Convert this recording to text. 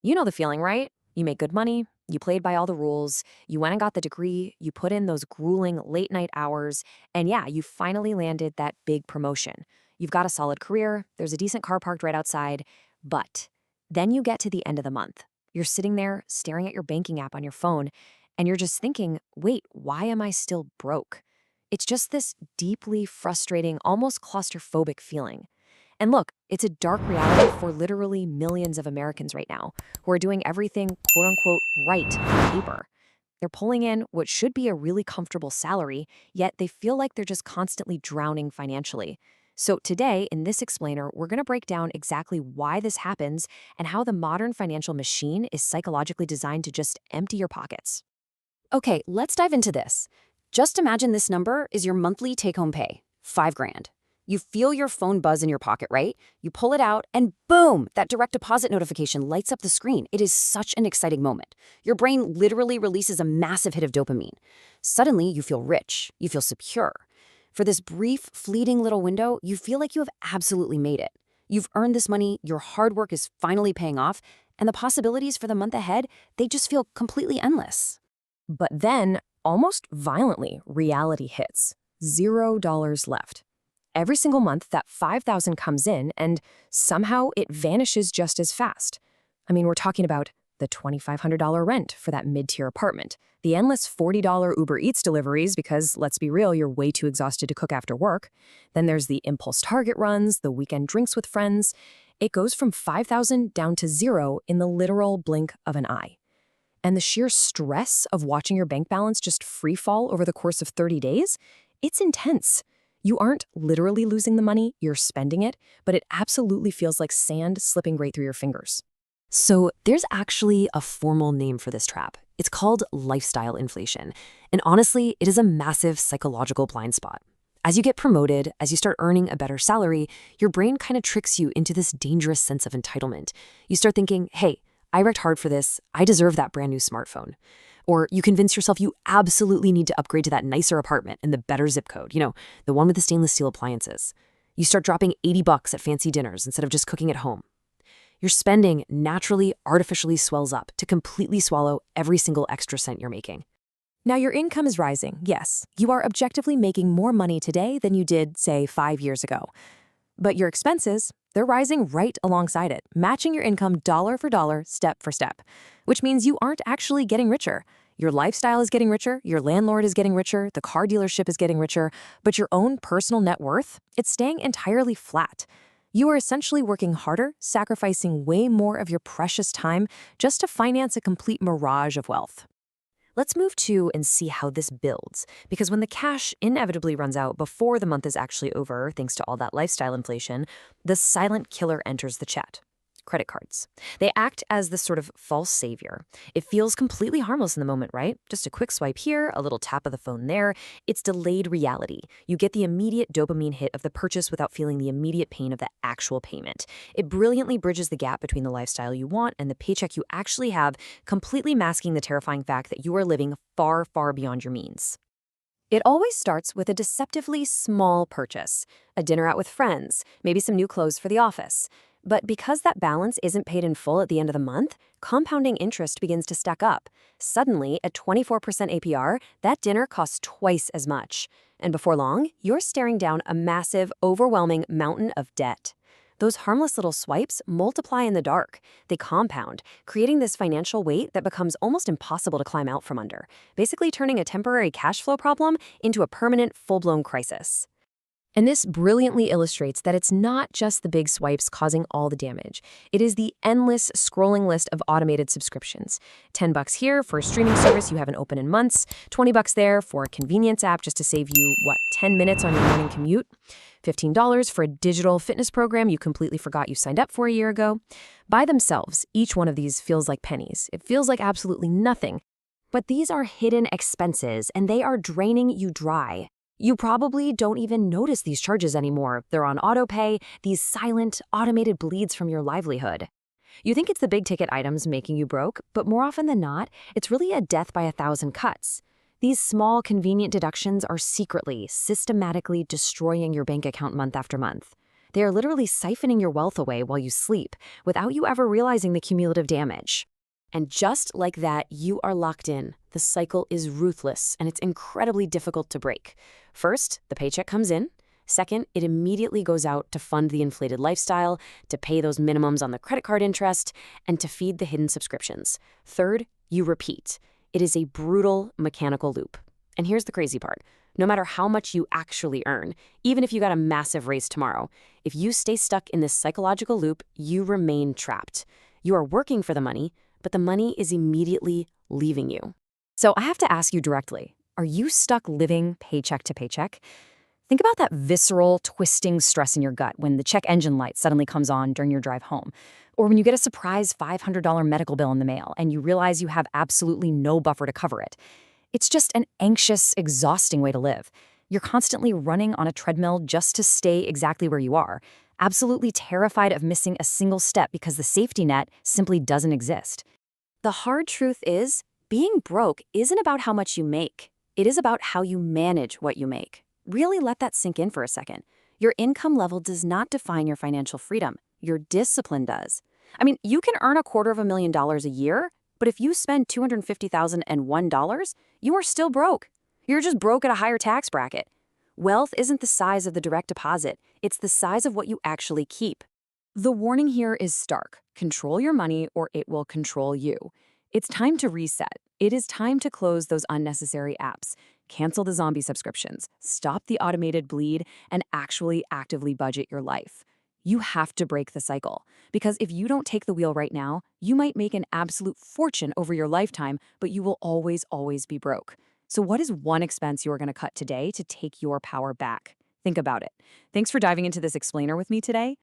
You know the feeling, right? You make good money, you played by all the rules, you went and got the degree, you put in those grueling late night hours, and yeah, you finally landed that big promotion. You've got a solid career, there's a decent car parked right outside, but then you get to the end of the month. You're sitting there staring at your banking app on your phone, and you're just thinking, wait, why am I still broke? It's just this deeply frustrating, almost claustrophobic feeling. And look, it's a dark reality for literally millions of Americans right now who are doing everything quote unquote right on paper. They're pulling in what should be a really comfortable salary, yet they feel like they're just constantly drowning financially. So, today, in this explainer, we're going to break down exactly why this happens and how the modern financial machine is psychologically designed to just empty your pockets. Okay, let's dive into this. Just imagine this number is your monthly take-home pay, 5 grand. You feel your phone buzz in your pocket, right? You pull it out and boom, that direct deposit notification lights up the screen. It is such an exciting moment. Your brain literally releases a massive hit of dopamine. Suddenly, you feel rich, you feel secure. For this brief, fleeting little window, you feel like you have absolutely made it. You've earned this money, your hard work is finally paying off, and the possibilities for the month ahead, they just feel completely endless. But then, almost violently, reality hits. $0 left. Every single month, that 5,000 comes in, and somehow it vanishes just as fast. I mean, we're talking about the $2,500 rent for that mid-tier apartment, the endless $40 Uber Eats deliveries because, let's be real, you're way too exhausted to cook after work. Then there's the impulse Target runs, the weekend drinks with friends. It goes from 5,000 down to zero in the literal blink of an eye. And the sheer stress of watching your bank balance just free fall over the course of 30 days, it's intense. You aren't literally losing the money, you're spending it, but it absolutely feels like sand slipping right through your fingers. So there's actually a formal name for this trap. It's called lifestyle inflation. And honestly, it is a massive psychological blind spot. As you get promoted, as you start earning a better salary, your brain kind of tricks you into this dangerous sense of entitlement. You start thinking, hey, I worked hard for this, I deserve that brand new smartphone. Or you convince yourself you absolutely need to upgrade to that nicer apartment in the better zip code, the one with the stainless steel appliances. You start dropping $80 at fancy dinners instead of just cooking at home. Your spending naturally, artificially swells up to completely swallow every single extra cent you're making. Now, your income is rising, yes. You are objectively making more money today than you did, say, 5 years ago. But your expenses, they're rising right alongside it, matching your income dollar for dollar, step for step, which means you aren't actually getting richer. Your lifestyle is getting richer, your landlord is getting richer, the car dealership is getting richer, but your own personal net worth, it's staying entirely flat. You are essentially working harder, sacrificing way more of your precious time just to finance a complete mirage of wealth. Let's move to and see how this builds, because when the cash inevitably runs out before the month is actually over, thanks to all that lifestyle inflation, the silent killer enters the chat. Credit cards. They act as this sort of false savior. It feels completely harmless in the moment, right? Just a quick swipe here, a little tap of the phone there. It's delayed reality. You get the immediate dopamine hit of the purchase without feeling the immediate pain of the actual payment. It brilliantly bridges the gap between the lifestyle you want and the paycheck you actually have, completely masking the terrifying fact that you are living far, far beyond your means. It always starts with a deceptively small purchase, a dinner out with friends, maybe some new clothes for the office. But because that balance isn't paid in full at the end of the month, compounding interest begins to stack up. Suddenly, at 24% APR, that dinner costs twice as much. And before long, you're staring down a massive, overwhelming mountain of debt. Those harmless little swipes multiply in the dark. They compound, creating this financial weight that becomes almost impossible to climb out from under, basically turning a temporary cash flow problem into a permanent, full-blown crisis. And this brilliantly illustrates that it's not just the big swipes causing all the damage. It is the endless scrolling list of automated subscriptions. $10 here for a streaming service you haven't opened in months, $20 there for a convenience app just to save you, 10 minutes on your morning commute, $15 for a digital fitness program you completely forgot you signed up for a year ago. By themselves, each one of these feels like pennies. It feels like absolutely nothing. But these are hidden expenses, and they are draining you dry. You probably don't even notice these charges anymore. They're on auto-pay, these silent, automated bleeds from your livelihood. You think it's the big-ticket items making you broke, but more often than not, it's really a death by 1,000 cuts. These small, convenient deductions are secretly, systematically destroying your bank account month after month. They are literally siphoning your wealth away while you sleep without you ever realizing the cumulative damage. And just like that, you are locked in. The cycle is ruthless, and it's incredibly difficult to break. First, the paycheck comes in. Second, it immediately goes out to fund the inflated lifestyle, to pay those minimums on the credit card interest, and to feed the hidden subscriptions. Third, you repeat. It is a brutal mechanical loop. And here's the crazy part. No matter how much you actually earn, even if you got a massive raise tomorrow, if you stay stuck in this psychological loop, you remain trapped. You are working for the money, but the money is immediately leaving you. So I have to ask you directly, are you stuck living paycheck to paycheck? Think about that visceral, twisting stress in your gut when the check engine light suddenly comes on during your drive home, or when you get a surprise $500 medical bill in the mail and you realize you have absolutely no buffer to cover it. It's just an anxious, exhausting way to live. You're constantly running on a treadmill just to stay exactly where you are, absolutely terrified of missing a single step because the safety net simply doesn't exist. The hard truth is, being broke isn't about how much you make. It is about how you manage what you make. Really let that sink in for a second. Your income level does not define your financial freedom. Your discipline does. I mean, you can earn $250,000 a year, but if you spend $250,001, you are still broke. You're just broke at a higher tax bracket. Wealth isn't the size of the direct deposit. It's the size of what you actually keep. The warning here is stark. Control your money or it will control you. It's time to reset. It is time to close those unnecessary apps, cancel the zombie subscriptions, stop the automated bleed, and actually actively budget your life. You have to break the cycle, because if you don't take the wheel right now, you might make an absolute fortune over your lifetime, but you will always, always be broke. So what is one expense you are going to cut today to take your power back? Think about it. Thanks for diving into this explainer with me today.